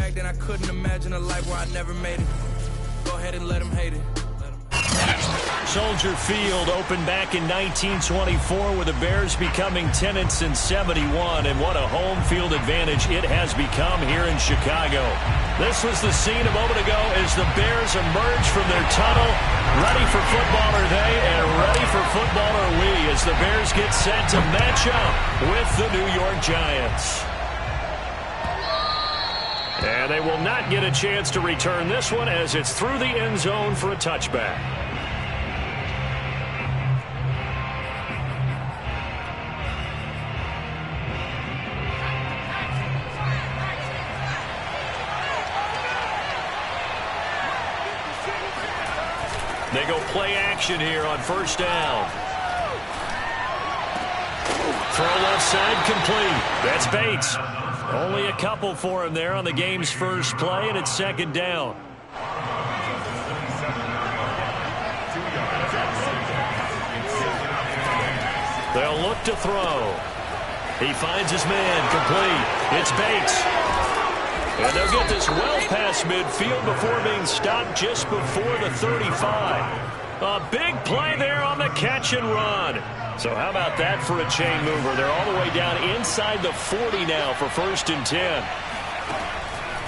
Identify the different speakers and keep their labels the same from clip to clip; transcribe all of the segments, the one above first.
Speaker 1: back then I couldn't imagine a life where I never made it. Go ahead and let them hate it.
Speaker 2: Soldier Field opened back in 1924 with the Bears becoming tenants in 71, and what a home field advantage it has become here in Chicago. This was the scene a moment ago as the Bears emerge from their tunnel. Ready for football are they, and ready for football are we as the Bears get set to match up with the New York Giants. And they will not get a chance to return this one as it's through the end zone for a touchback. They go play action here on first down. Throw left side complete. That's Bates. Only a couple for him there on the game's first play, and it's second down. They'll look to throw. He finds his man complete. It's Bates. And they'll get this well past midfield before being stopped just before the 35. A big play there on the catch and run. So how about that for a chain mover? They're all the way down inside the 40 now for 1st and 10.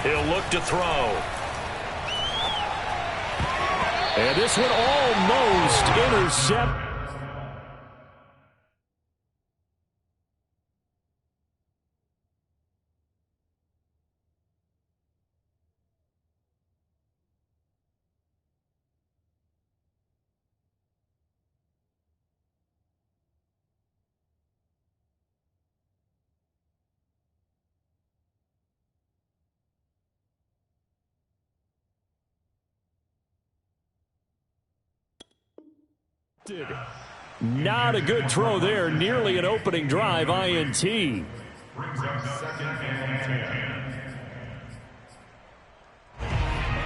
Speaker 2: He'll look to throw. And this one almost intercepted. Not a good throw there. Nearly an opening drive INT.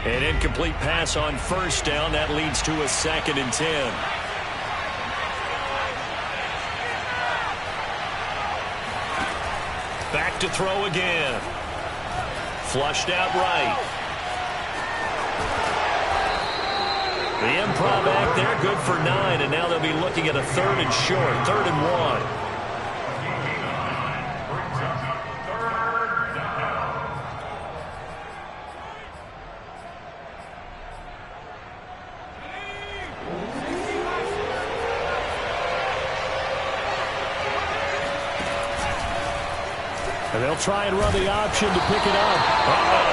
Speaker 2: An incomplete pass on first down. That leads to a 2nd and 10. Back to throw again. Flushed out right. The improv act there, good for 9, and now they'll be looking at a 3rd and short, 3rd and 1. And they'll try and run the option to pick it up.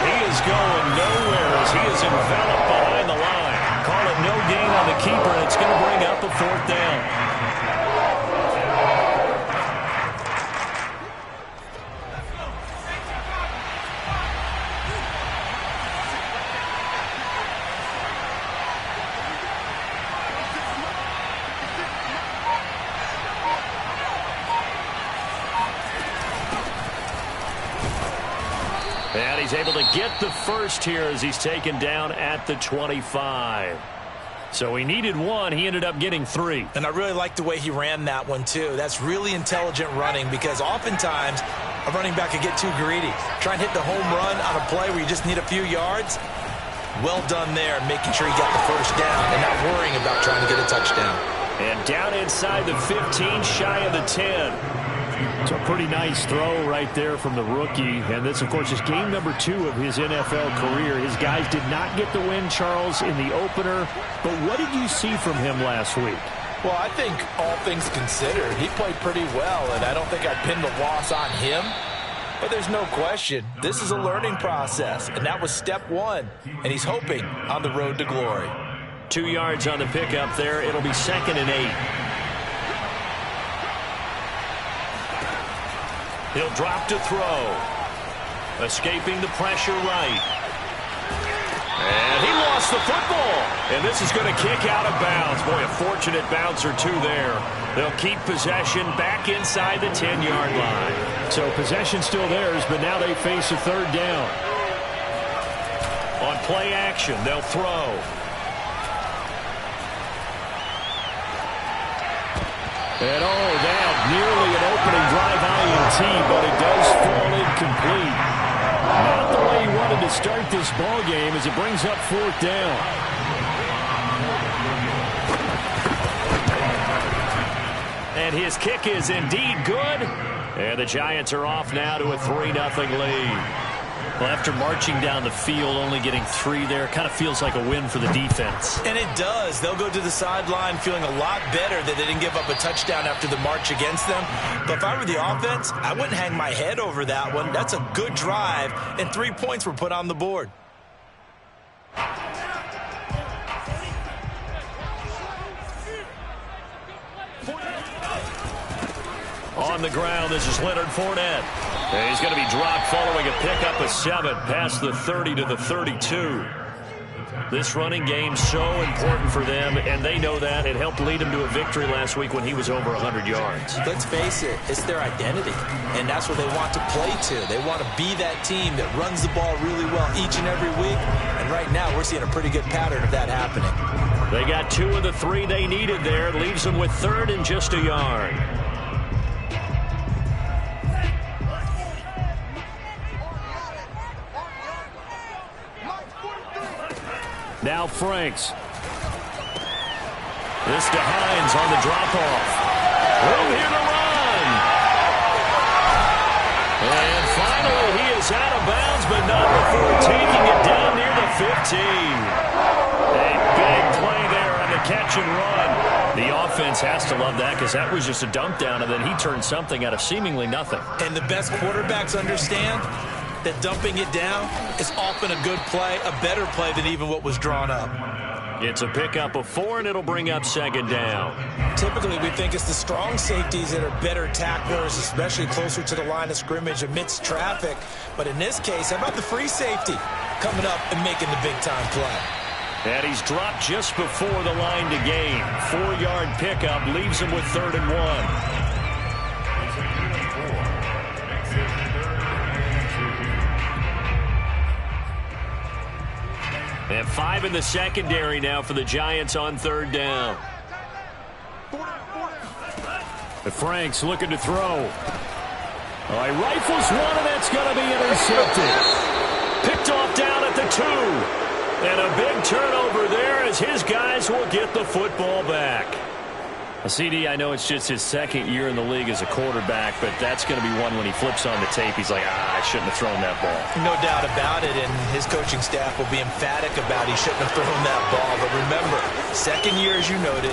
Speaker 2: He is going nowhere as he is enveloped behind the line. Call it no gain on the keeper, and it's going to bring up a 4th down. And he's able to get the first here as he's taken down at the 25. So he needed 1. He ended up getting 3.
Speaker 3: And I really like the way he ran that one, too. That's really intelligent running because oftentimes a running back can get too greedy. Try and hit the home run on a play where you just need a few yards. Well done there, making sure he got the first down and not worrying about trying to get a touchdown.
Speaker 2: And down inside the 15, shy of the 10. So a pretty nice throw right there from the rookie. And this, of course, is game number 2 of his NFL career. His guys did not get the win, Charles, in the opener. But what did you see from him last week?
Speaker 3: Well, I think all things considered, he played pretty well, and I don't think I'd pin the loss on him. But there's no question, this is a learning process, and that was step 1. And he's hoping on the road to glory.
Speaker 2: 2 yards on the pickup there. It'll be 2nd and 8. He'll drop to throw. Escaping the pressure right. And he lost the football. And this is going to kick out of bounds. Boy, a fortunate bounce or 2 there. They'll keep possession back inside the 10-yard line. So possession still theirs, but now they face a 3rd down. On play action, they'll throw. And that nearly an opening drive INT, but it does fall incomplete. Not the way he wanted to start this ball game as it brings up 4th down. And his kick is indeed good. And the Giants are off now to a 3-0 lead. Well, after marching down the field, only getting 3 there, kind of feels like a win for the defense.
Speaker 3: And it does. They'll go to the sideline feeling a lot better that they didn't give up a touchdown after the march against them. But if I were the offense, I wouldn't hang my head over that one. That's a good drive, and 3 points were put on the board.
Speaker 2: On the ground, this is Leonard Fournette. And he's going to be dropped following a pickup of 7 past the 30 to the 32. This running game so important for them, and they know that. It helped lead them to a victory last week when he was over 100 yards.
Speaker 3: Let's face it, it's their identity, and that's what they want to play to. They want to be that team that runs the ball really well each and every week, and right now we're seeing a pretty good pattern of that happening.
Speaker 2: They got 2 of the 3 they needed there. It leaves them with 3rd and just a yard. Now Franks. This to Hines on the drop-off. Room here to run. And finally he is out of bounds, but not before taking it down near the 15. A big play there on the catch and run. The offense has to love that because that was just a dump down, and then he turned something out of seemingly nothing.
Speaker 3: And the best quarterbacks understand that dumping it down is often a good play, a better play than even what was drawn up.
Speaker 2: It's a pickup of 4, and it'll bring up 2nd down.
Speaker 3: Typically, we think it's the strong safeties that are better tacklers, especially closer to the line of scrimmage amidst traffic. But in this case, how about the free safety coming up and making the big-time play?
Speaker 2: And he's dropped just before the line to gain. 4-yard pickup leaves him with 3rd and 1. And 5 in the secondary now for the Giants on 3rd down. Franks looking to throw. All right, rifles one, and that's going to be intercepted. Picked off down at the 2. And a big turnover there as his guys will get the football back. CD, I know it's just his 2nd year in the league as a quarterback, but that's going to be one when he flips on the tape, he's like, I shouldn't have thrown that ball.
Speaker 3: No doubt about it, and his coaching staff will be emphatic about he shouldn't have thrown that ball. But remember, 2nd year, as you noted,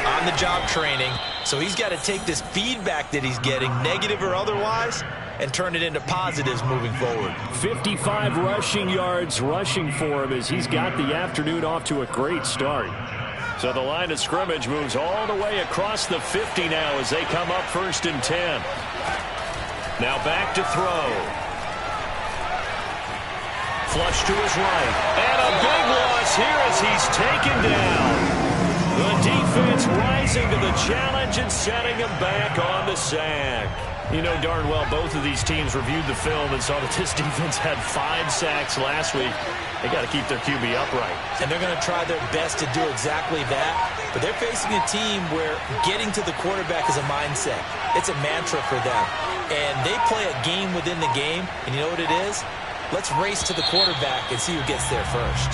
Speaker 3: on-the-job training, so he's got to take this feedback that he's getting, negative or otherwise, and turn it into positives moving forward. 55 rushing yards rushing for him as he's got the afternoon off to a great start. So the line of scrimmage moves all the way across the 50 now as they come up 1st and 10. Now back to throw. Flush to his right. And a big loss here as he's taken down. The defense rising to the challenge and setting him back on the sack. You know darn well both of these teams reviewed the film and saw that this defense had 5 sacks last week. They got to keep their QB upright. And they're going to try their best to do exactly that. But they're facing a team where getting to the quarterback is a mindset. It's a mantra for them. And they play a game within the game. And you know what it is? Let's race to the quarterback and see who gets there first.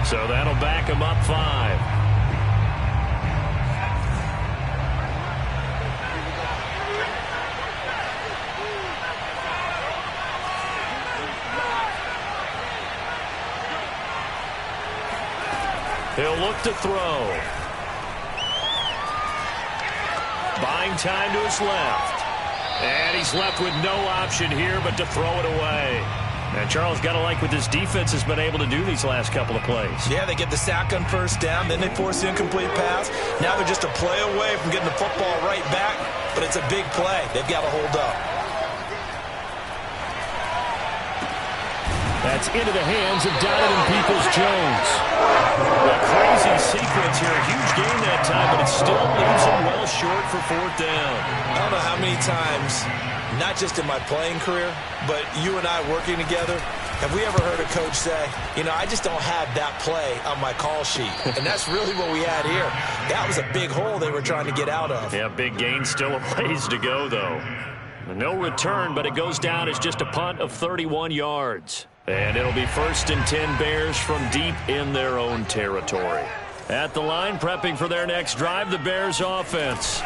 Speaker 2: So that'll back them up 5. He'll look to throw. Buying time to his left. And he's left with no option here but to throw it away. And Charles, got to like what this defense has been able to do these last couple of plays.
Speaker 3: Yeah, they get the sack on 1st down, then they force the incomplete pass. Now they're just a play away from getting the football right back, but it's a big play. They've got to hold up.
Speaker 2: That's into the hands of Donovan Peoples-Jones. A crazy sequence here. A huge game that time, but it still leaves him well short for 4th down.
Speaker 3: I don't know how many times, not just in my playing career, but you and I working together, have we ever heard a coach say, you know, I just don't have that play on my call sheet. And that's really what we had here. That was a big hole they were trying to get out of.
Speaker 2: Yeah, big gain, still a ways to go, though. No return, but it goes down as just a punt of 31 yards. And it'll be 1st and 10 Bears from deep in their own territory. At the line, prepping for their next drive, the Bears offense.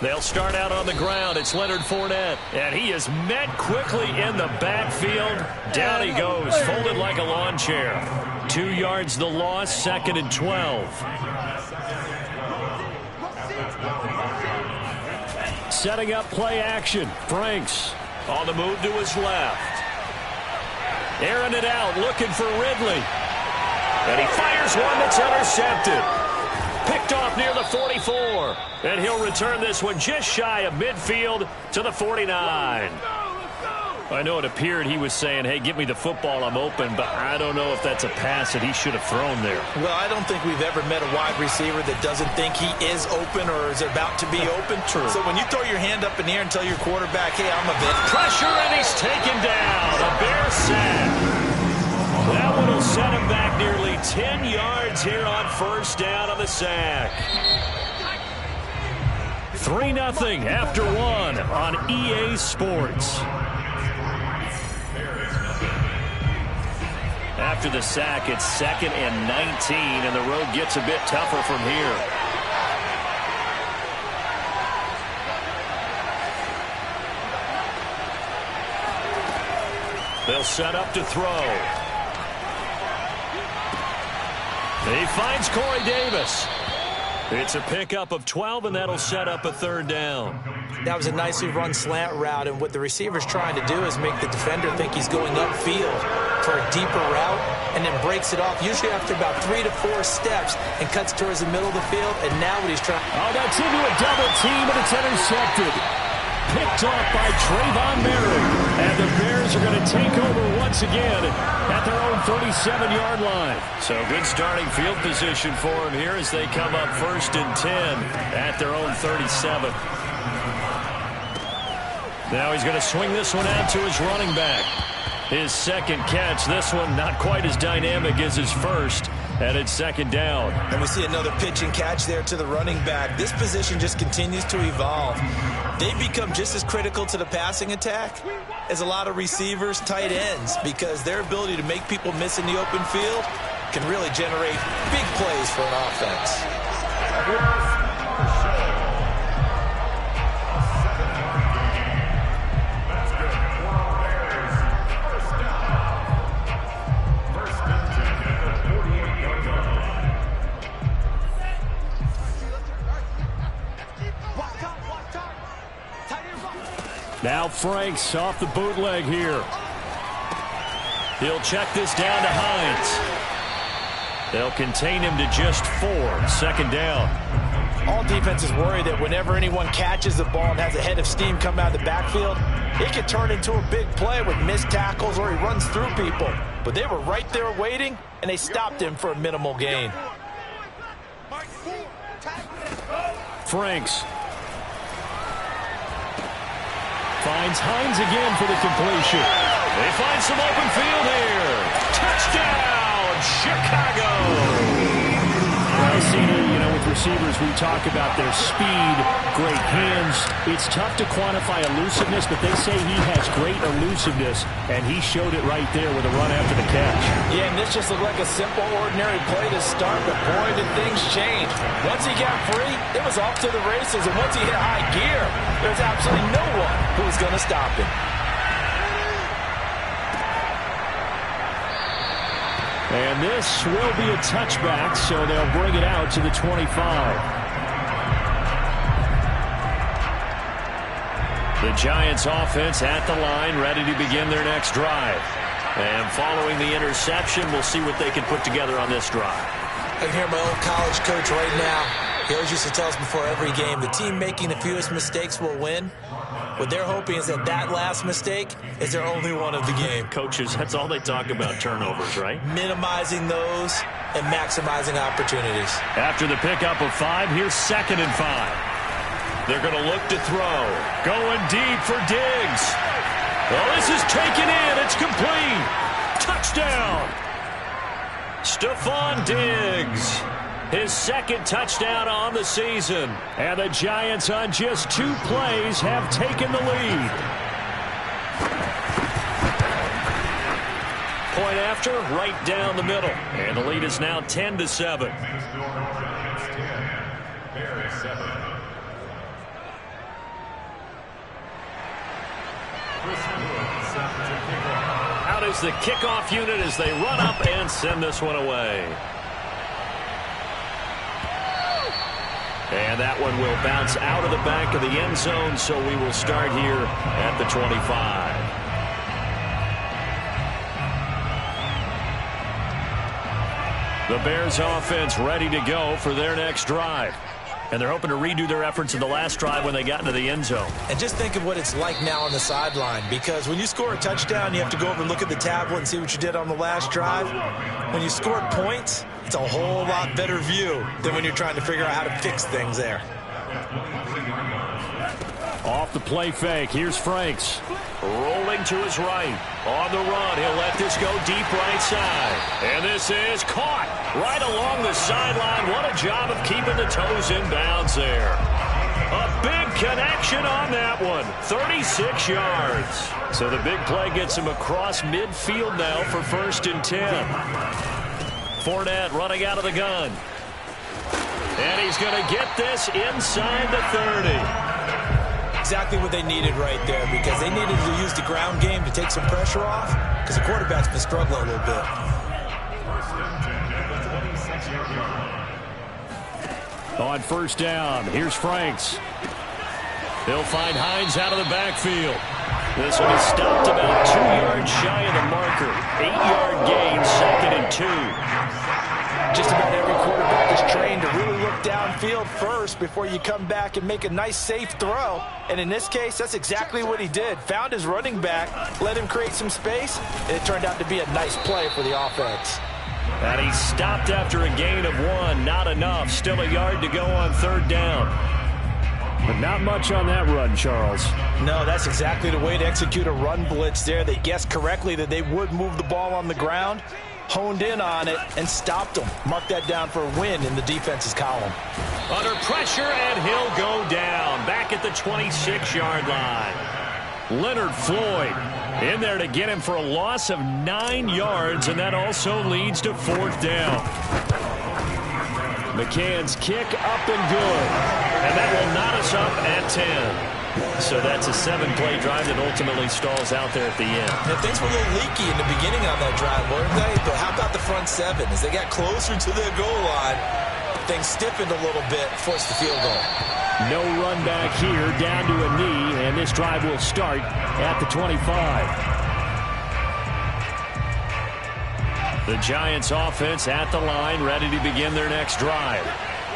Speaker 2: They'll start out on the ground. It's Leonard Fournette. And he is met quickly in the backfield. Down he goes, folded like a lawn chair. 2 yards the loss, 2nd and 12. Setting up play action. Franks on the move to his left. Airing it out, looking for Ridley. And he fires one that's intercepted. Picked off near the 44. And he'll return this one just shy of midfield to the 49. I know it appeared he was saying, hey, give me the football, I'm open, but I don't know if that's a pass that he should have thrown there.
Speaker 3: Well, I don't think we've ever met a wide receiver that doesn't think he is open or is about to be open.
Speaker 2: True.
Speaker 3: So when you throw your hand up in the air and tell your quarterback, hey, I'm a bit.
Speaker 2: Pressure, and he's taken down. A Bear sack. That one will set him back nearly 10 yards here on 1st down on the sack. 3-0 after 1 on EA Sports. After the sack, it's 2nd and 19, and the road gets a bit tougher from here. They'll set up to throw. He finds Corey Davis. It's a pickup of 12, and that'll set up a 3rd down.
Speaker 3: That was a nicely run slant route, and what the receiver's trying to do is make the defender think he's going upfield for a deeper route, and then breaks it off, usually after about 3 to 4 steps, and cuts towards the middle of the field, and now what he's trying...
Speaker 2: Oh, that's into a double team, and it's intercepted. Picked off by Trayvon Merritt, and the Bears are going to take over once again at their own 37-yard line. So good starting field position for him here as they come up 1st and 10 at their own 37. Now he's going to swing this one out to his running back. His 2nd catch. This one not quite as dynamic as his first, and it's 2nd down.
Speaker 3: And we see another pitch and catch there to the running back. This position just continues to evolve. They become just as critical to the passing attack as a lot of receivers, tight ends, because their ability to make people miss in the open field can really generate big plays for an offense.
Speaker 2: Now Franks off the bootleg here. He'll check this down to Hines. They'll contain him to just 4. 2nd down.
Speaker 3: All defenses worry that whenever anyone catches the ball and has a head of steam come out of the backfield, it can turn into a big play with missed tackles or he runs through people. But they were right there waiting, and they stopped him for a minimal gain.
Speaker 2: Franks finds Hines again for the completion. They find some open field here. Touchdown, Chicago! Well, see, with receivers, we talk about their speed, great hands. It's tough to quantify elusiveness, but they say he has great elusiveness, and he showed it right there with a run after the catch.
Speaker 3: Yeah, and this just looked like a simple, ordinary play to start, but boy, did things change. Once he got free, it was off to the races, and once he hit high gear, there was absolutely no one who was going to stop him.
Speaker 2: And this will be a touchback, so they'll bring it out to the 25. The Giants offense at the line, ready to begin their next drive. And following the interception, we'll see what they can put together on this drive.
Speaker 3: I can hear my old college coach right now. He always used to tell us before every game, the team making the fewest mistakes will win. What they're hoping is that last mistake is their only one of the game.
Speaker 2: Coaches, that's all they talk about, turnovers, right?
Speaker 3: Minimizing those and maximizing opportunities.
Speaker 2: After the pickup of 5, here's 2nd and 5. They're going to look to throw. Going deep for Diggs. Well, this is taken in. It's complete. Touchdown. Stephon Diggs. His second touchdown on the season. And the Giants on just 2 plays have taken the lead. Point after, right down the middle. And the lead is now 10-7. Out is the kickoff unit as they run up and send this one away. And that one will bounce out of the back of the end zone, so we will start here at the 25. The Bears offense ready to go for their next drive. And they're hoping to redo their efforts in the last drive when they got into the end zone.
Speaker 3: And just think of what it's like now on the sideline, because when you score a touchdown, you have to go over and look at the tablet and see what you did on the last drive. When you scored points, it's a whole lot better view than when you're trying to figure out how to fix things there.
Speaker 2: Off the play fake, here's Franks. Rolling to his right. On the run, he'll let this go deep right side. And this is caught right along the sideline. What a job of keeping the toes in bounds there. A big connection on that one. 36 yards. So the big play gets him across midfield now for 1st and 10. Fournette running out of the gun. And he's going to get this inside the 30.
Speaker 3: Exactly what they needed right there, because they needed to use the ground game to take some pressure off, because the quarterback's been struggling a little bit.
Speaker 2: On 1st down, here's Franks. He'll find Hines out of the backfield. This one is stopped about 2 yards shy of the marker. 8-yard gain, 2nd and 2.
Speaker 3: Just about every quarterback is trained to really look downfield first before you come back and make a nice, safe throw. And in this case, that's exactly what he did. Found his running back, let him create some space, and it turned out to be a nice play for the offense.
Speaker 2: And he stopped after a gain of 1. Not enough. Still a yard to go on 3rd down. But not much on that run, Charles.
Speaker 3: No, that's exactly the way to execute a run blitz there. They guessed correctly that they would move the ball on the ground, honed in on it, and stopped them. Mark that down for a win in the defense's column.
Speaker 2: Under pressure, and he'll go down. Back at the 26-yard line. Leonard Floyd in there to get him for a loss of 9 yards, and that also leads to 4th down. McCann's kick up and good, and that will knot us up at 10. So that's a 7-play drive that ultimately stalls out there at the end.
Speaker 3: And things were a little leaky in the beginning on that drive, weren't they? But how about the front 7? As they got closer to their goal line, things stiffened a little bit, forced the field goal.
Speaker 2: No run back here, down to a knee, and this drive will start at the 25. The Giants offense at the line, ready to begin their next drive.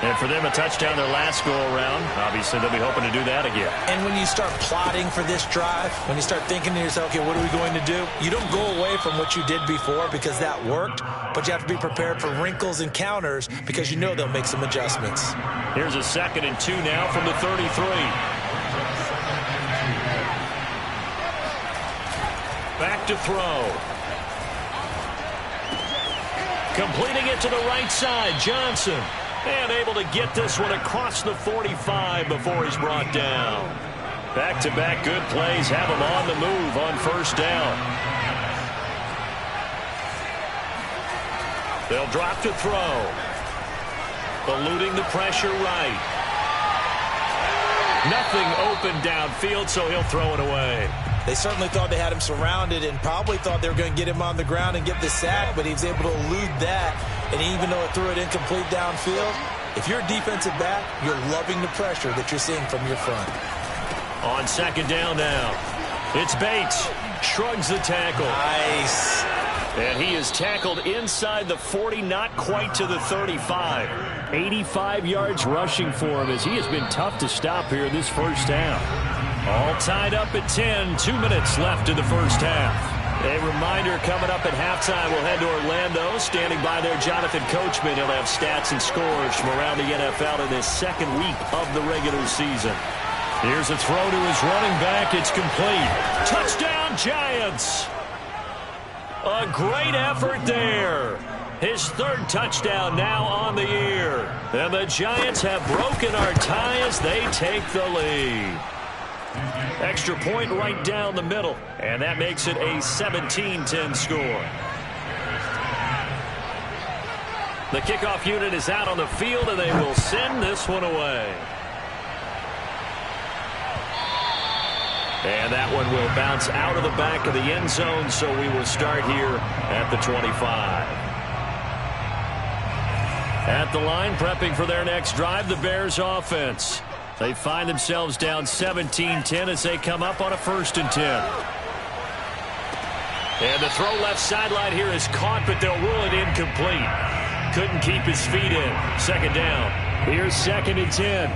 Speaker 2: And for them, a touchdown their last go-around. Obviously, they'll be hoping to do that again.
Speaker 3: And when you start plotting for this drive, when you start thinking to yourself, okay, what are we going to do? You don't go away from what you did before because that worked, but you have to be prepared for wrinkles and counters because you know they'll make some adjustments.
Speaker 2: Here's a 2nd and 2 now from the 33. Back to throw. Completing it to the right side, Johnson. And able to get this one across the 45 before he's brought down. Back-to-back good plays have him on the move on 1st down. They'll drop to throw. Eluding the pressure right. Nothing open downfield, so he'll throw it away.
Speaker 3: They certainly thought they had him surrounded and probably thought they were going to get him on the ground and get the sack, but he was able to elude that. And even though it threw it incomplete downfield, if you're a defensive back, you're loving the pressure that you're seeing from your front.
Speaker 2: On 2nd down now, it's Bates. Shrugs the tackle.
Speaker 3: Nice.
Speaker 2: And he is tackled inside the 40, not quite to the 35. 85 yards rushing for him as he has been tough to stop here this 1st half. All tied up at 10. 2 minutes left in the 1st half. A reminder coming up at halftime, we'll head to Orlando. Standing by there, Jonathan Coachman. He'll have stats and scores from around the NFL in this 2nd week of the regular season. Here's a throw to his running back. It's complete. Touchdown, Giants! A great effort there. His third touchdown now on the year. And the Giants have broken our tie as they take the lead. Extra point right down the middle. And that makes it a 17-10 score. The kickoff unit is out on the field, and they will send this one away. And that one will bounce out of the back of the end zone, so we will start here at the 25. At the line, prepping for their next drive, the Bears offense. They find themselves down 17-10 as they come up on a 1st and 10. And the throw left sideline here is caught, but they'll rule it incomplete. Couldn't keep his feet in. 2nd down. Here's 2nd and 10.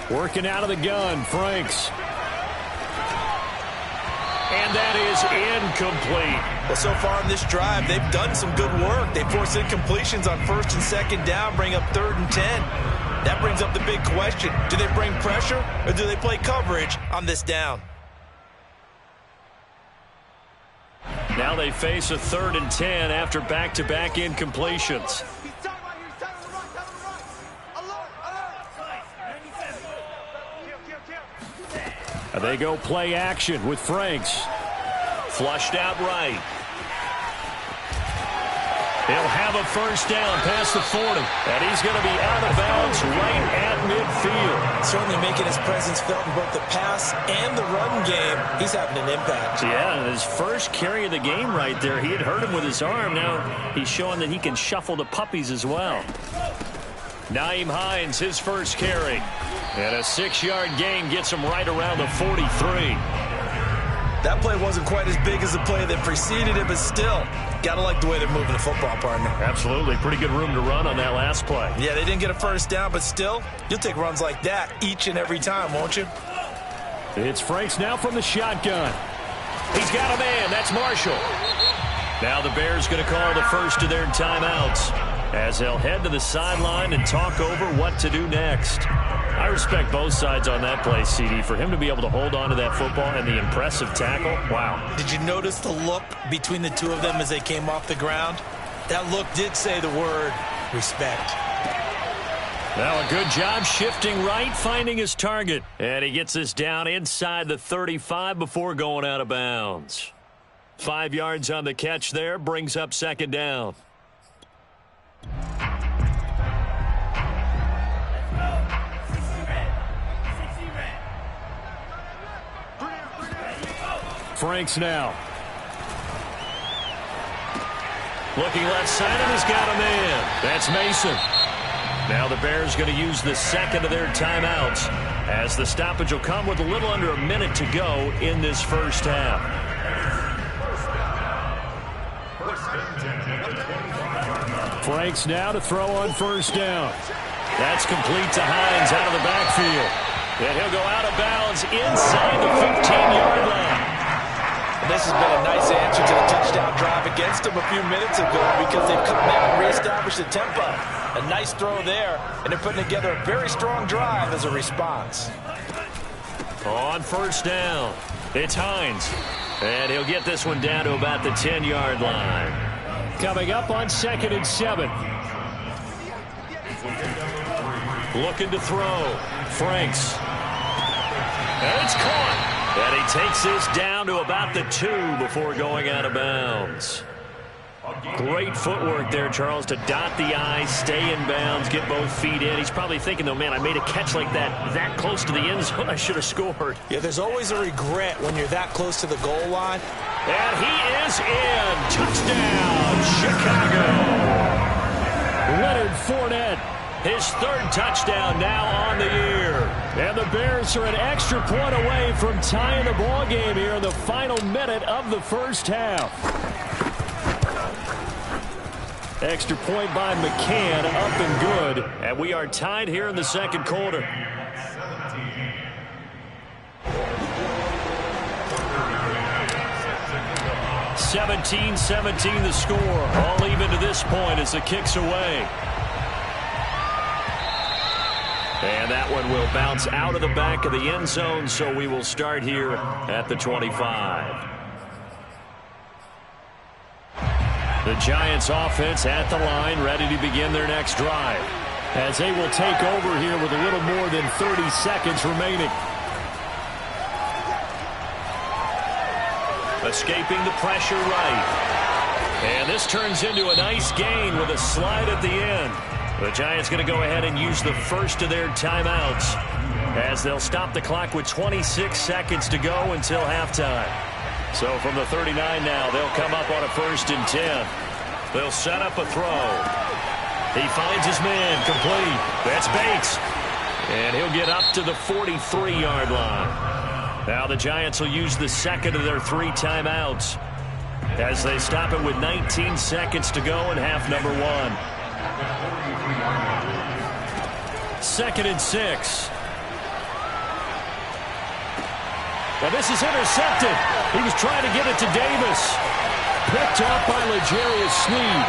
Speaker 2: Working out of the gun, Franks. And that is incomplete.
Speaker 3: Well, so far in this drive, they've done some good work. They forced incompletions on 1st and 2nd down, bring up 3rd and 10. That brings up the big question. Do they bring pressure or do they play coverage on this down?
Speaker 2: Now they face a 3rd and 10 after back-to-back incompletions. They go play action with Franks. Flushed out right. He'll have a 1st down past the 40. And he's going to be out of bounds right at midfield.
Speaker 3: Certainly making his presence felt in both the pass and the run game. He's having an impact.
Speaker 2: Yeah, and his first carry of the game right there, he had hurt him with his arm. Now he's showing that he can shuffle the puppies as well. Nyheim Hines, his first carry. And a 6-yard gain gets him right around the 43.
Speaker 3: That play wasn't quite as big as the play that preceded it, but still, gotta like the way they're moving the football, partner.
Speaker 2: Absolutely. Pretty good room to run on that last play.
Speaker 3: Yeah, they didn't get a 1st down, but still, you'll take runs like that each and every time, won't you?
Speaker 2: It's Franks now from the shotgun. He's got a man. That's Marshall. Now the Bears going to call the first of their timeouts as they'll head to the sideline and talk over what to do next. I respect both sides on that play, CD. For him to be able to hold on to that football and the impressive tackle, wow.
Speaker 3: Did you notice the look between the two of them as they came off the ground? That look did say the word respect.
Speaker 2: Now a good job shifting right, finding his target. And he gets us down inside the 35 before going out of bounds. 5 yards on the catch there, brings up 2nd down. Franks now. Looking left side, and he's got a man. That's Mason. Now the Bears going to use the 2nd of their timeouts as the stoppage will come with a little under a minute to go in this 1st half. Franks now to throw on 1st down. That's complete to Hines out of the backfield. And he'll go out of bounds inside the 15-yard line.
Speaker 3: This has been a nice answer to the touchdown drive against them a few minutes ago because they've come out and reestablished the tempo. A nice throw there, and they're putting together a very strong drive as a response.
Speaker 2: On 1st down, it's Hines. And he'll get this one down to about the 10-yard line. Coming up on 2nd and 7. Looking to throw. Franks. And it's caught. And he takes this down to about the 2 before going out of bounds. Great footwork there, Charles, to dot the I, stay in bounds, get both feet in. He's probably thinking, though, man, I made a catch like that close to the end zone. I should have scored.
Speaker 3: Yeah, there's always a regret when you're that close to the goal line.
Speaker 2: And he is in. Touchdown, Chicago. Leonard Fournette, his 3rd touchdown now on the year. And the Bears are an extra point away from tying the ball game here in the final minute of the 1st half. Extra point by McCann, up and good. And we are tied here in the 2nd quarter. (17-17) the score. All even to this point as the kick's away. And that one will bounce out of the back of the end zone, so we will start here at the 25. The Giants offense at the line, ready to begin their next drive, as they will take over here with a little more than 30 seconds remaining. Escaping the pressure right. And this turns into a nice gain with a slide at the end. The Giants going to go ahead and use the first of their timeouts, as they'll stop the clock with 26 seconds to go until halftime. So from the 39 now, they'll come up on a 1st and 10. They'll set up a throw. He finds his man, complete. That's Bates. And he'll get up to the 43-yard line. Now the Giants will use the second of their 3 timeouts, as they stop it with 19 seconds to go in half number 1. 2nd and 6. Now this is intercepted. He was trying to get it to Davis. Picked off by L'Jarius Sneed.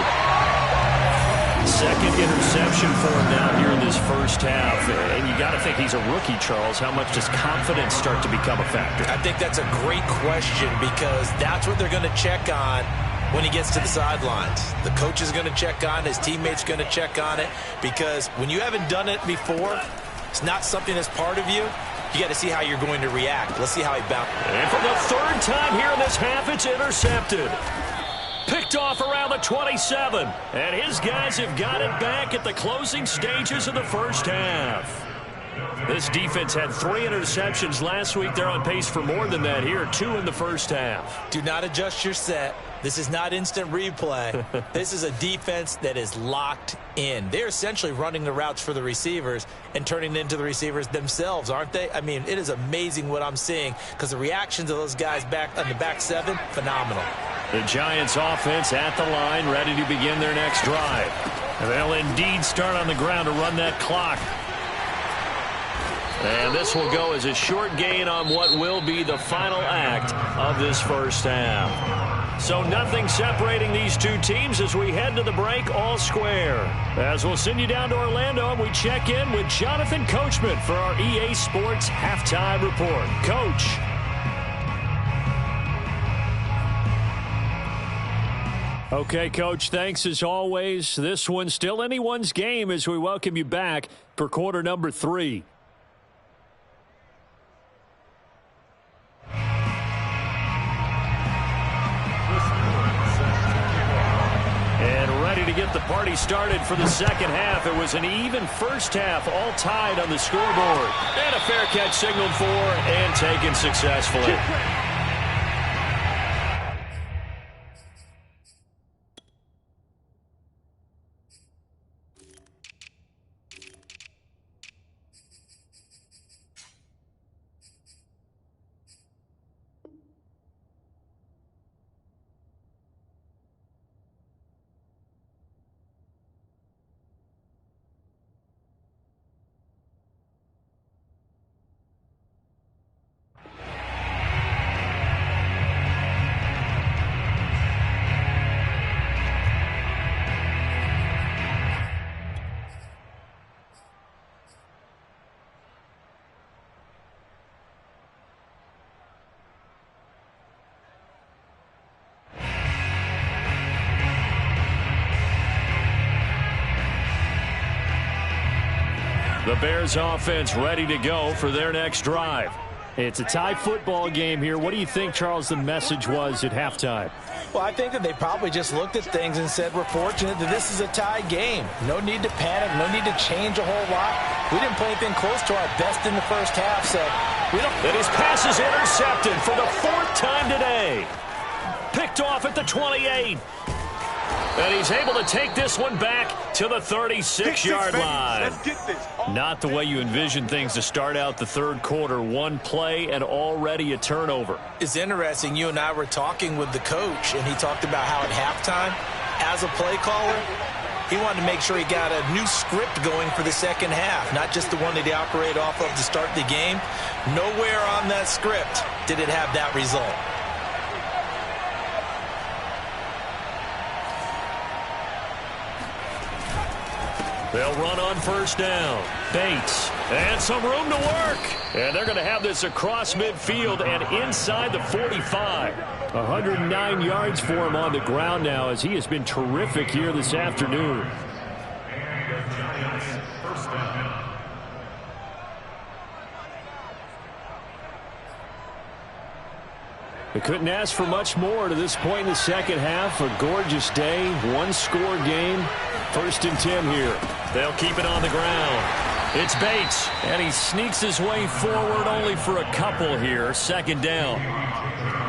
Speaker 2: Second interception for him now here in this first half. And you got to think he's a rookie, Charles. How much does confidence start to become a factor?
Speaker 3: I think that's a great question, because that's what they're going to check on when he gets to the sidelines. The coach is going to check on it. His teammates going to check on it, because when you haven't done it before, it's not something that's part of you. You got to see how you're going to react. Let's see how he bounces.
Speaker 2: And for the 3rd time here in this half, it's intercepted. Picked off around the 27. And his guys have got it back at the closing stages of the first half. This defense had 3 interceptions last week. They're on pace for more than that here. 2 in the first half.
Speaker 3: Do not adjust your set. This is not instant replay. This is a defense that is locked in. They're essentially running the routes for the receivers and turning it into the receivers themselves, aren't they? I mean, it is amazing what I'm seeing, because the reactions of those guys back on the back 7, phenomenal.
Speaker 2: The Giants offense at the line, ready to begin their next drive. And they'll indeed start on the ground to run that clock. And this will go as a short gain on what will be the final act of this first half. So nothing separating these two teams as we head to the break, all square. As we'll send you down to Orlando, and we check in with Jonathan Coachman for our EA Sports Halftime Report. Coach. Okay, Coach, thanks as always. This one's still anyone's game as we welcome you back for quarter number 3. To get the party started for the second half. It was an even first half, all tied on the scoreboard. And a fair catch signaled for and taken successfully. The Bears offense ready to go for their next drive. It's a tie football game here. What do you think, Charles, the message was at halftime?
Speaker 3: Well, I think that they probably just looked at things and said, we're fortunate that this is a tie game. No need to panic. No need to change a whole lot. We didn't play anything close to our best in the first half, so we don't.
Speaker 2: And his pass is intercepted for the 4th time today. Picked off at the 28. And he's able to take this one back to the 36-yard line.
Speaker 4: Let's get this.
Speaker 2: Not the way you envision things to start out the third quarter. One play and already a turnover.
Speaker 3: It's interesting. You and I were talking with the coach, and he talked about how at halftime, as a play caller, he wanted to make sure he got a new script going for the second half, not just the one that he operated off of to start the game. Nowhere on that script did it have that result.
Speaker 2: They'll run on first down. Bates, and some room to work. And they're going to have this across midfield and inside the 45. 109 yards for him on the ground now, as he has been terrific here this afternoon. They couldn't ask for much more to this point in the second half. A gorgeous day, one-score game. 1st and 10 here. They'll keep it on the ground. It's Bates, and he sneaks his way forward only for a couple here. 2nd down.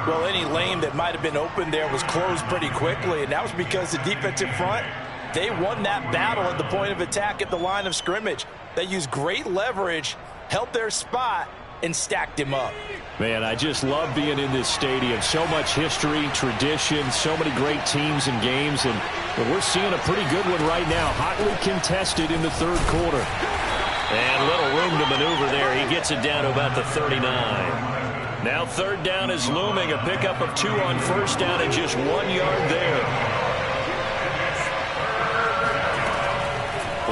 Speaker 3: Well, any lane that might have been open there was closed pretty quickly, and that was because the defensive front, they won that battle at the point of attack at the line of scrimmage. They used great leverage, held their spot, and stacked him up.
Speaker 2: Man, I just love being in this stadium. So much history, tradition, so many great teams and games, and we're seeing a pretty good one right now. Hotly contested in the 3rd quarter. And little room to maneuver there. He gets it down to about the 39. Now 3rd down is looming. A pickup of 2 on 1st down and just 1 yard there.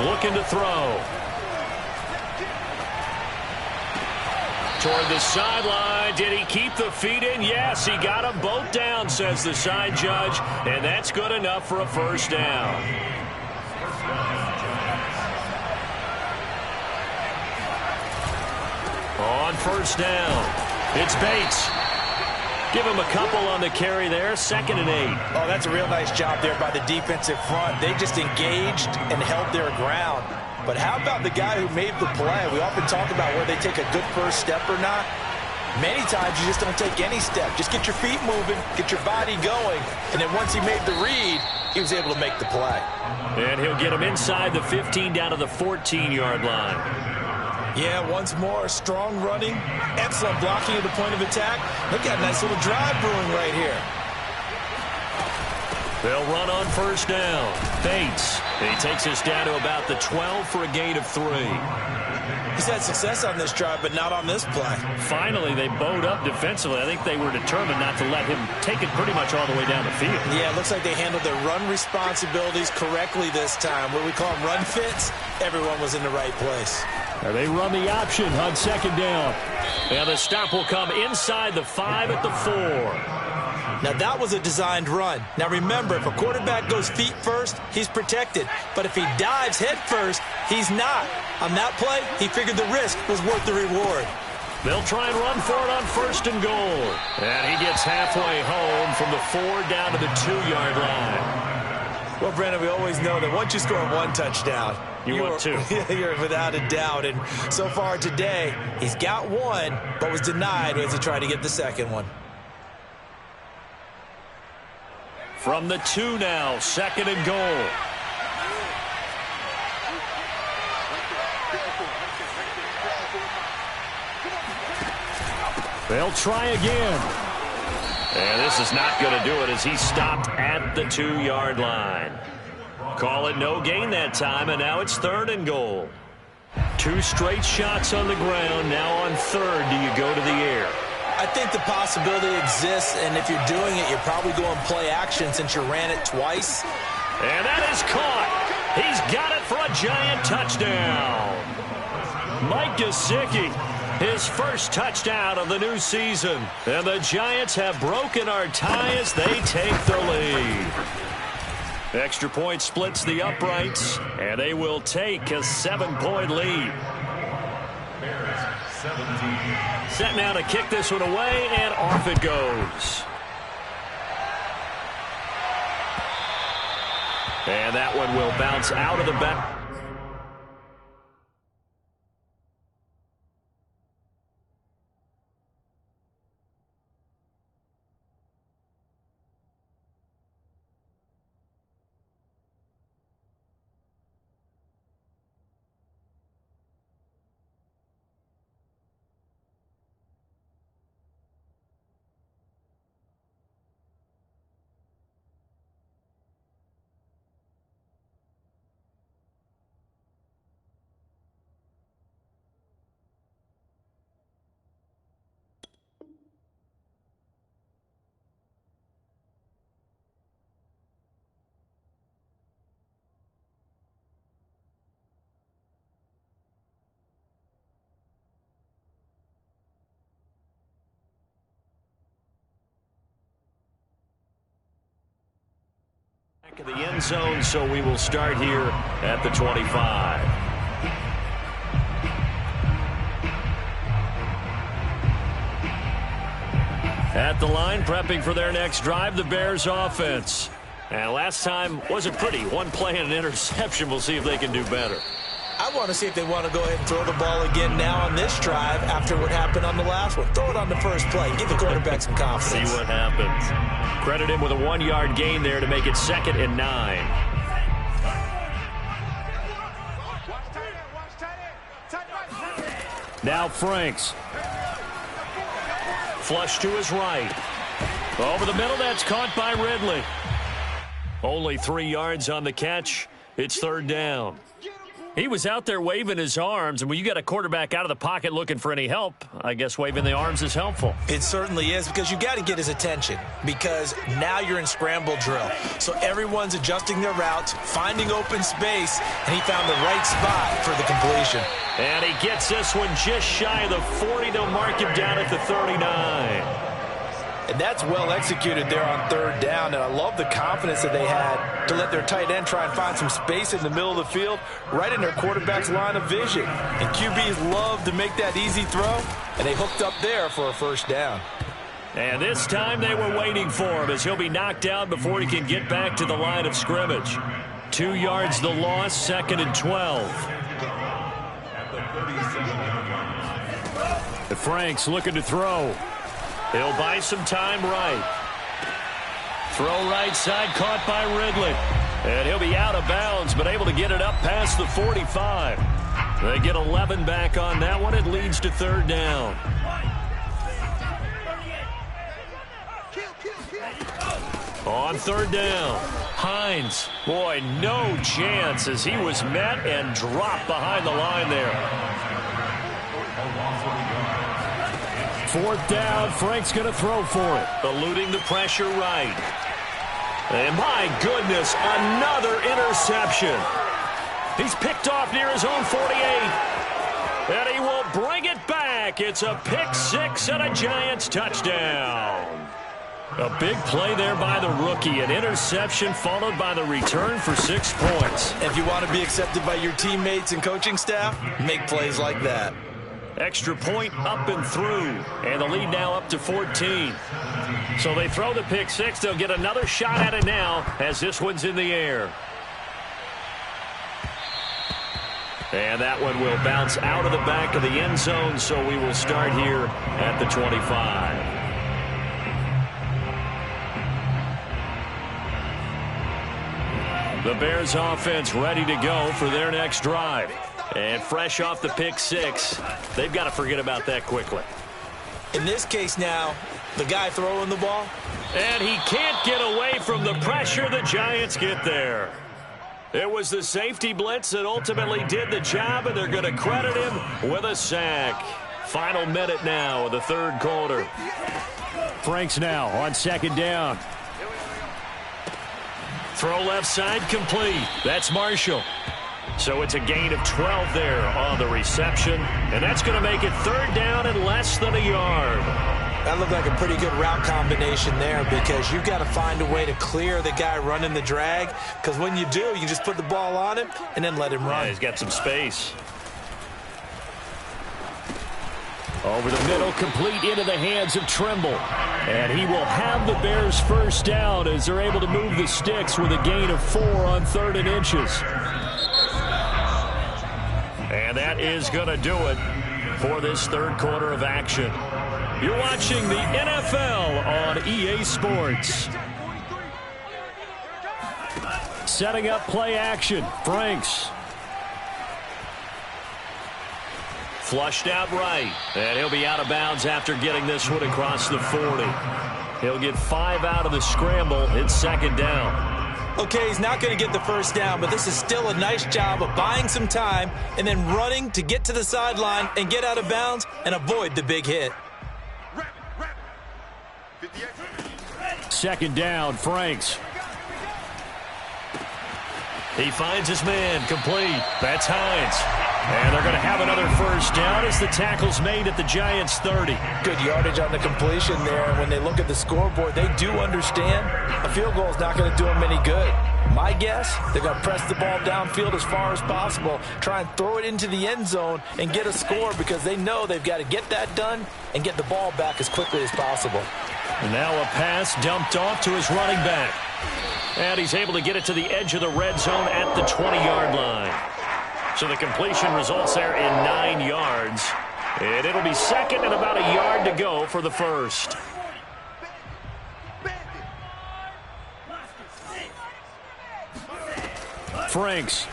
Speaker 2: Looking to throw. Toward the sideline. Did he keep the feet in? Yes, he got them both down, says the side judge. And that's good enough for a 1st down. On 1st down, it's Bates. Give him a couple on the carry there. 2nd and 8.
Speaker 3: Oh, that's a real nice job there by the defensive front. They just engaged and held their ground. But how about the guy who made the play? We often talk about where they take a good first step or not. Many times you just don't take any step. Just get your feet moving, get your body going, and then once he made the read, he was able to make the play.
Speaker 2: And he'll get him inside the 15 down to the 14-yard line.
Speaker 3: Yeah, once more, strong running, excellent blocking at the point of attack. Look at a nice little drive brewing right here.
Speaker 2: They'll run on 1st down. Bates. He takes us down to about the 12 for a gain of 3.
Speaker 3: He's had success on this drive, but not on this play.
Speaker 2: Finally, they bowed up defensively. I think they were determined not to let him take it pretty much all the way down the field.
Speaker 3: Yeah, it looks like they handled their run responsibilities correctly this time. What we call them run fits, everyone was in the right place.
Speaker 2: Now they run the option on 2nd down. And the stop will come inside the 5 at the 4.
Speaker 3: Now, that was a designed run. Now, remember, if a quarterback goes feet first, he's protected. But if he dives head first, he's not. On that play, he figured the risk was worth the reward.
Speaker 2: They'll try and run for it on 1st and goal. And he gets halfway home from the 4 down to the 2-yard line.
Speaker 3: Well, Brandon, we always know that once you score 1 touchdown,
Speaker 2: you want 2.
Speaker 3: You're without a doubt. And so far today, he's got 1, but was denied as he tried to get the 2nd one.
Speaker 2: From the 2 now, 2nd and goal. They'll try again. And this is not going to do it as he stopped at the 2-yard line. Call it no gain that time, and now it's 3rd and goal. 2 straight shots on the ground. Now on 3rd, do you go to the air?
Speaker 3: I think the possibility exists, and if you're doing it, you're probably going play action since you ran it twice.
Speaker 2: And that is caught. He's got it for a Giant touchdown. Mike Gesicki, his first touchdown of the new season. And the Giants have broken our tie as they take the lead. Extra point splits the uprights, and they will take a 7-point lead. Set now to kick this one away, and off it goes. And that one will bounce out of the back. Back of the end zone, so we will start here at the 25. At the line, prepping for their next drive, the Bears offense. And last time wasn't pretty. One play and an interception. We'll see if they can do better.
Speaker 3: I want to see if they want to go ahead and throw the ball again now on this drive after what happened on the last one. Throw it on the first play. Give the quarterback some confidence.
Speaker 2: See what happens. Credit him with a 1-yard gain there to make it 2nd and 9. Now Franks. Flush to his right. Over the middle, that's caught by Ridley. Only 3 yards on the catch. It's 3rd down. He was out there waving his arms, and when you got a quarterback out of the pocket looking for any help, I guess waving the arms is helpful.
Speaker 3: It certainly is, because you got to get his attention, because now you're in scramble drill. So everyone's adjusting their routes, finding open space, and he found the right spot for the completion.
Speaker 2: And he gets this one just shy of the 40. They'll mark him down at the 39.
Speaker 3: And that's well executed there on 3rd down. And I love the confidence that they had to let their tight end try and find some space in the middle of the field, right in their quarterback's line of vision. And QBs love to make that easy throw, and they hooked up there for a 1st down.
Speaker 2: And this time they were waiting for him, as he'll be knocked down before he can get back to the line of scrimmage. 2 yards the loss, 2nd and 12. Franks looking to throw. He'll buy some time right. Throw right side, caught by Ridley. And he'll be out of bounds, but able to get it up past the 45. They get 11 back on that one. It leads to 3rd down. On 3rd down, Hines. Boy, no chance as he was met and dropped behind the line there. 4th down, Frank's going to throw for it. Eluding the pressure right. And my goodness, another interception. He's picked off near his own 48. And he will bring it back. It's a pick 6 and a Giants touchdown. A big play there by the rookie. An interception followed by the return for 6 points.
Speaker 3: If you want to be accepted by your teammates and coaching staff, make plays like that.
Speaker 2: Extra point up and through, and the lead now up to 14. So they throw the pick 6. They'll get another shot at it now as this one's in the air. And that one will bounce out of the back of the end zone, so we will start here at the 25. The Bears offense ready to go for their next drive. And fresh off the pick 6, they've got to forget about that quickly.
Speaker 3: In this case now, the guy throwing the ball.
Speaker 2: And he can't get away from the pressure. The Giants get there. It was the safety blitz that ultimately did the job, and they're going to credit him with a sack. Final minute now of the 3rd quarter. Franks now on 2nd down. Throw left side complete. That's Marshall. So it's a gain of 12 there on the reception. And that's going to make it 3rd down and less than a yard.
Speaker 3: That looked like a pretty good route combination there, because you've got to find a way to clear the guy running the drag. Because when you do, you just put the ball on him and then let him run.
Speaker 2: Yeah, he's got some space. Over the middle, complete into the hands of Trimble. And he will have the Bears 1st down as they're able to move the sticks with a gain of 4 on 3rd and inches. And that is going to do it for this 3rd quarter of action. You're watching the NFL on EA Sports. Setting up play action. Franks. Flushed out right. And he'll be out of bounds after getting this one across the 40. He'll get 5 out of the scramble. It's 2nd down.
Speaker 3: Okay, he's not going to get the 1st down, but this is still a nice job of buying some time and then running to get to the sideline and get out of bounds and avoid the big hit.
Speaker 2: 2nd down, Franks. He finds his man, complete. That's Hines. And they're going to have another first down as the tackle's made at the Giants' 30.
Speaker 3: Good yardage on the completion there. And when they look at the scoreboard, they do understand a field goal is not going to do them any good. My guess, they're going to press the ball downfield as far as possible, try and throw it into the end zone and get a score because they know they've got to get that done and get the ball back as quickly as possible.
Speaker 2: And now a pass dumped off to his running back. And he's able to get it to the edge of the red zone at the 20-yard line. So the completion results there in 9 yards. And it'll be second and about a yard to go for the first. Franks.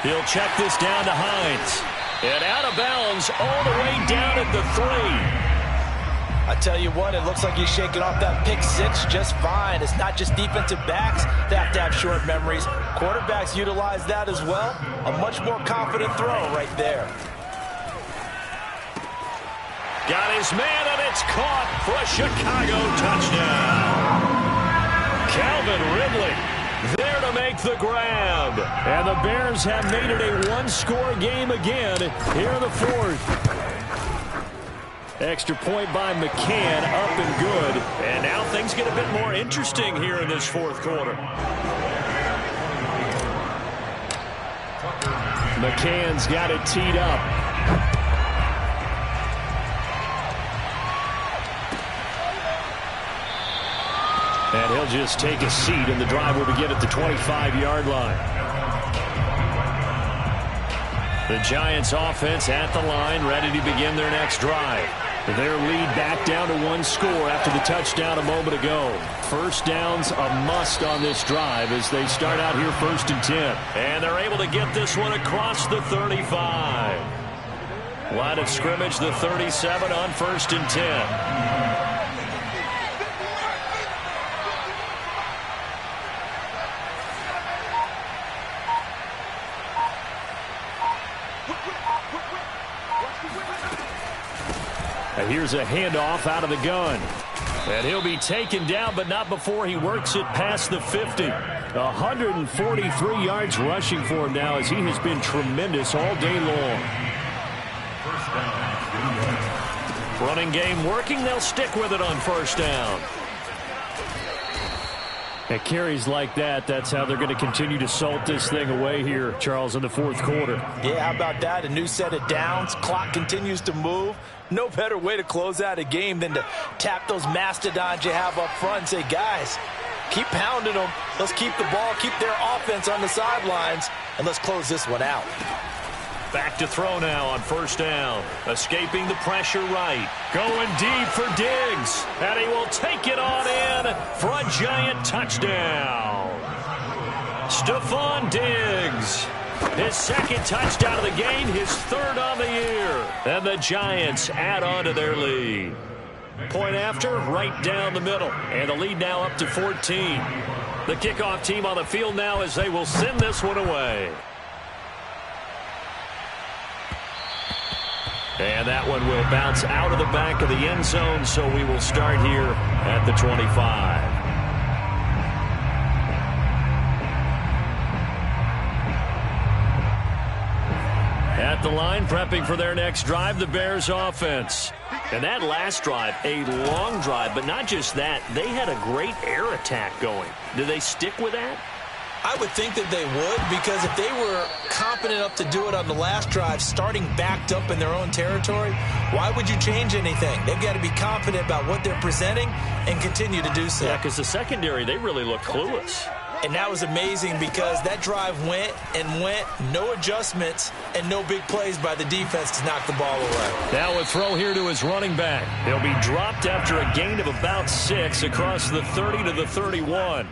Speaker 2: He'll check this down to Hines. And out of bounds all the way down at the 3.
Speaker 3: I tell you what, it looks like he's shaking off that pick six just fine. It's not just defensive backs that have to have short memories. Quarterbacks utilize that as well. A much more confident throw right there.
Speaker 2: Got his man, and it's caught for a Chicago touchdown. Calvin Ridley there to make the grab. And the Bears have made it a one-score game again here in the fourth. Extra point by McCann, up and good. And now things get a bit more interesting here in this fourth quarter. McCann's got it teed up. And he'll just take a seat, and the drive will begin at the 25-yard line. The Giants offense at the line, ready to begin their next drive. Their lead back down to one score after the touchdown a moment ago. First down's a must on this drive as they start out here 1st and 10. And they're able to get this one across the 35. Line of scrimmage, the 37 on 1st and 10. Here's a handoff out of the gun. And he'll be taken down, but not before he works it past the 50. 143 yards rushing for him now as he has been tremendous all day long. Running game working. They'll stick with it on first down. At carries like that, that's how they're going to continue to salt this thing away here, Charles, in the fourth quarter.
Speaker 3: Yeah, how about that? A new set of downs. Clock continues to move. No better way to close out a game than to tap those mastodons you have up front and say, guys, keep pounding them. Let's keep the ball, keep their offense on the sidelines, and let's close this one out.
Speaker 2: Back to throw now on first down. Escaping the pressure right. Going deep for Diggs. And he will take it on in for a Giant touchdown. Stephon Diggs. His second touchdown of the game, his third on the year. And the Giants add on to their lead. Point after, right down the middle. And the lead now up to 14. The kickoff team on the field now as they will send this one away. And that one will bounce out of the back of the end zone, so we will start here at the 25. At the line, prepping for their next drive, the Bears offense. And that last drive, a long drive, but not just that. They had a great air attack going. Do they stick with that?
Speaker 3: I would think that they would, because if they were confident enough to do it on the last drive, starting backed up in their own territory, why would you change anything? They've got to be confident about what they're presenting and continue to do so.
Speaker 2: Yeah, because the secondary, they really looked clueless.
Speaker 3: And that was amazing because that drive went and went, no adjustments, and no big plays by the defense to knock the ball away.
Speaker 2: Now a throw here to his running back. He'll be dropped after a gain of about 6 across the 30 to the 31.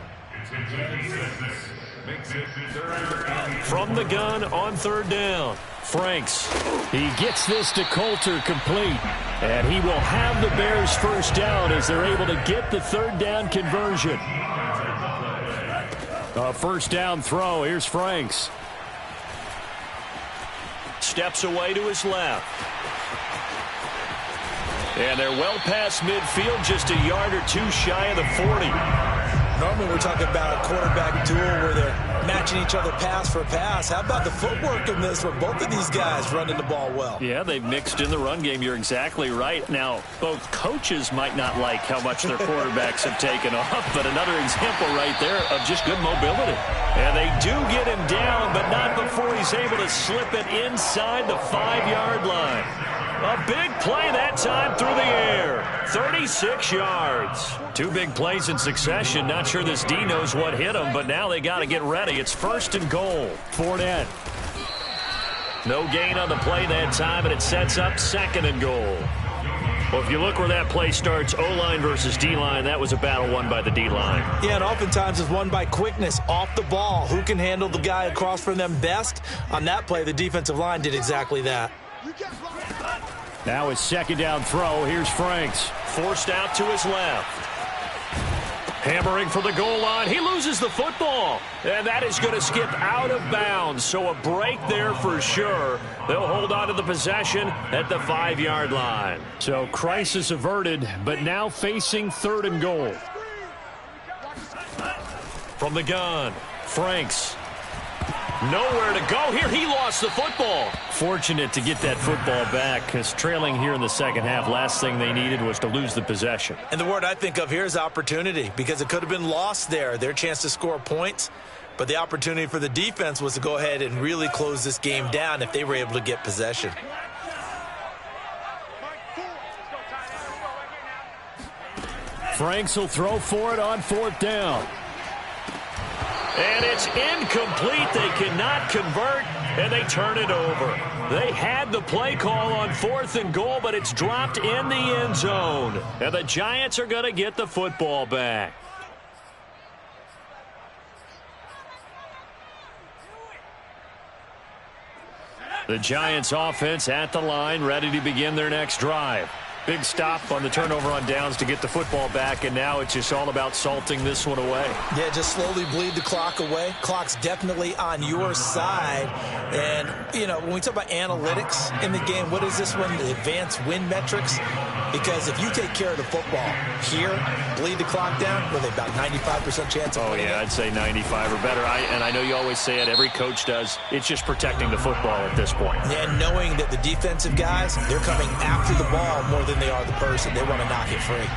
Speaker 2: From the gun on third down, Franks. He gets this to Coulter complete. And he will have the Bears first down as they're able to get the third down conversion. A first down throw. Here's Franks. Steps away to his left. And they're well past midfield, just a yard or two shy of the 40.
Speaker 3: Normally we're talking about a quarterback duel where they're matching each other pass for pass. How about the footwork in this where both of these guys running the ball well?
Speaker 2: Yeah, they've mixed in the run game. You're exactly right. Now, both coaches might not like how much their quarterbacks have taken off, but another example right there of just good mobility. And they do get him down, but not before he's able to slip it inside the 5-yard line. A big play that time through the air. 36 yards. 2 big plays in succession. Not sure this D knows what hit him, but now they got to get ready. It's 1st and goal. Fournette. No gain on the play that time, and it sets up 2nd and goal. Well, if you look where that play starts, O-line versus D-line, that was a battle won by the D-line.
Speaker 3: Yeah, and oftentimes it's won by quickness off the ball. Who can handle the guy across from them best? On that play, the defensive line did exactly that.
Speaker 2: Now his 2nd down throw. Here's Franks. Forced out to his left. Hammering for the goal line. He loses the football. And that is going to skip out of bounds. So a break there for sure. They'll hold on to the possession at the 5-yard line. So crisis averted, but now facing 3rd and goal. From the gun, Franks. Nowhere to go here. He lost the football. Fortunate to get that football back because trailing here in the second half, last thing they needed was to lose the possession.
Speaker 3: And the word I think of here is opportunity because it could have been lost there. Their chance to score points. But the opportunity for the defense was to go ahead and really close this game down if they were able to get possession.
Speaker 2: Franks will throw for it on 4th down. And it's incomplete. They cannot convert, and they turn it over. They had the play call on 4th and goal, but it's dropped in the end zone. And the Giants are going to get the football back. The Giants offense at the line, ready to begin their next drive. Big stop on the turnover on downs to get the football back, and now it's just all about salting this one away.
Speaker 3: Yeah, just slowly bleed the clock away. Clock's definitely on your side. And, you know, when we talk about analytics in the game, what is this one? The advanced win metrics? Because if you take care of the football here, bleed the clock down, with about 95% chance of winning.
Speaker 2: Oh, yeah, I'd say 95 or better. And I know you always say it, every coach does. It's just protecting the football at this point.
Speaker 3: Yeah, and knowing that the defensive guys, they're coming after the ball more than they are the person. They want to knock it free.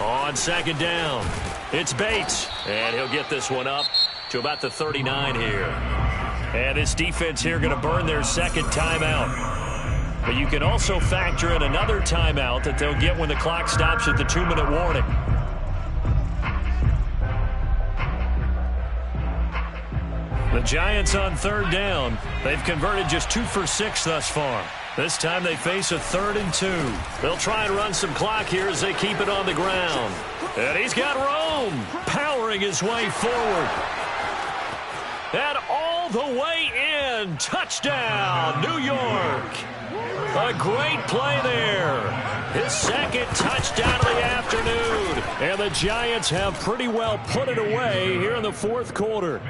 Speaker 2: On 2nd down, it's Bates. And he'll get this one up to about the 39 here. And this defense here going to burn their 2nd timeout. But you can also factor in another timeout that they'll get when the clock stops at the 2-minute warning. The Giants on 3rd down. They've converted just 2 for 6 thus far. This time they face a 3rd and 2. They'll try and run some clock here as they keep it on the ground. And he's got Rome powering his way forward. And all the way in. Touchdown, New York. A great play there. His 2nd touchdown of the afternoon. And the Giants have pretty well put it away here in the 4th quarter.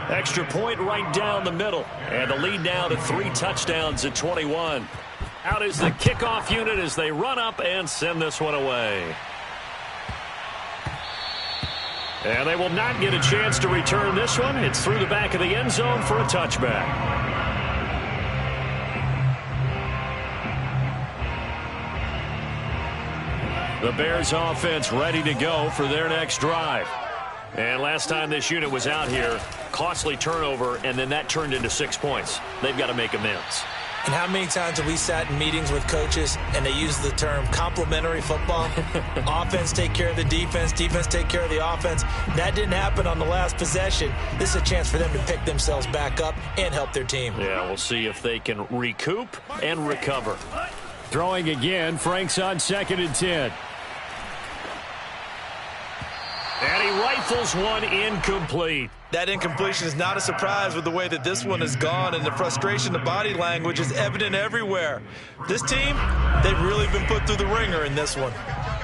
Speaker 2: Extra point right down the middle. And the lead now to 3 touchdowns at 21. Out is the kickoff unit as they run up and send this one away. And they will not get a chance to return this one. It's through the back of the end zone for a touchback. The Bears offense ready to go for their next drive. And last time this unit was out here, costly turnover, and then that turned into 6 points. They've got to make amends.
Speaker 3: And how many times have we sat in meetings with coaches and they use the term complementary football? Offense take care of the defense, defense take care of the offense. That didn't happen on the last possession. This is a chance for them to pick themselves back up and help their team.
Speaker 2: Yeah, we'll see if they can recoup and recover. Throwing again, Franks on 2nd and 10. And he rifles one incomplete.
Speaker 3: That incompletion is not a surprise with the way that this one has gone, and the frustration, the body language is evident everywhere. This team, they've really been put through the ringer in this one.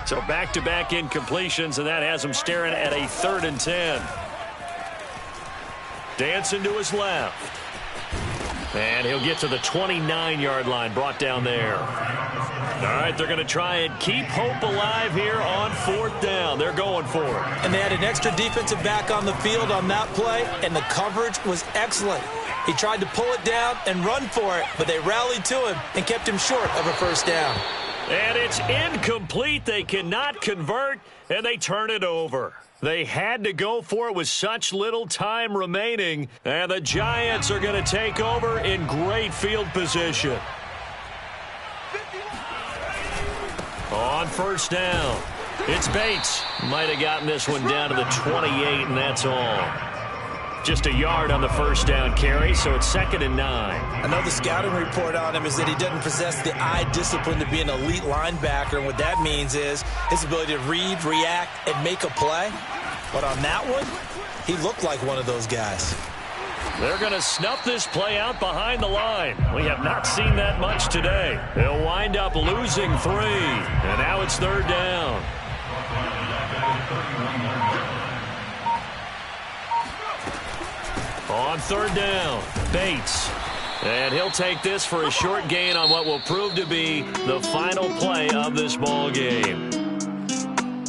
Speaker 2: So back-to-back incompletions, and that has him staring at a 3rd and 10. Dancing to his left. And he'll get to the 29-yard line, brought down there. All right, they're going to try and keep hope alive here on 4th down. They're going for it.
Speaker 3: And they had an extra defensive back on the field on that play, and the coverage was excellent. He tried to pull it down and run for it, but they rallied to him and kept him short of a 1st down.
Speaker 2: And it's incomplete. They cannot convert, and they turn it over. They had to go for it with such little time remaining, and the Giants are going to take over in great field position. On 1st down, it's Bates. Might have gotten this one down to the 28, and that's all. Just a yard on the 1st down carry, so it's 2nd and 9.
Speaker 3: I know the scouting report on him is that he doesn't possess the eye discipline to be an elite linebacker, and what that means is his ability to read, react, and make a play. But on that one, he looked like one of those guys.
Speaker 2: They're going to snuff this play out behind the line. We have not seen that much today. They'll wind up losing 3, and now it's 3rd down. On 3rd down, Bates. And he'll take this for a short gain on what will prove to be the final play of this ball game.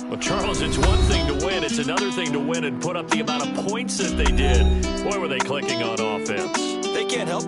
Speaker 2: Well, Charles, it's one thing to win. It's another thing to win and put up the amount of points that they did. Boy, were they clicking on offense.
Speaker 3: They can't help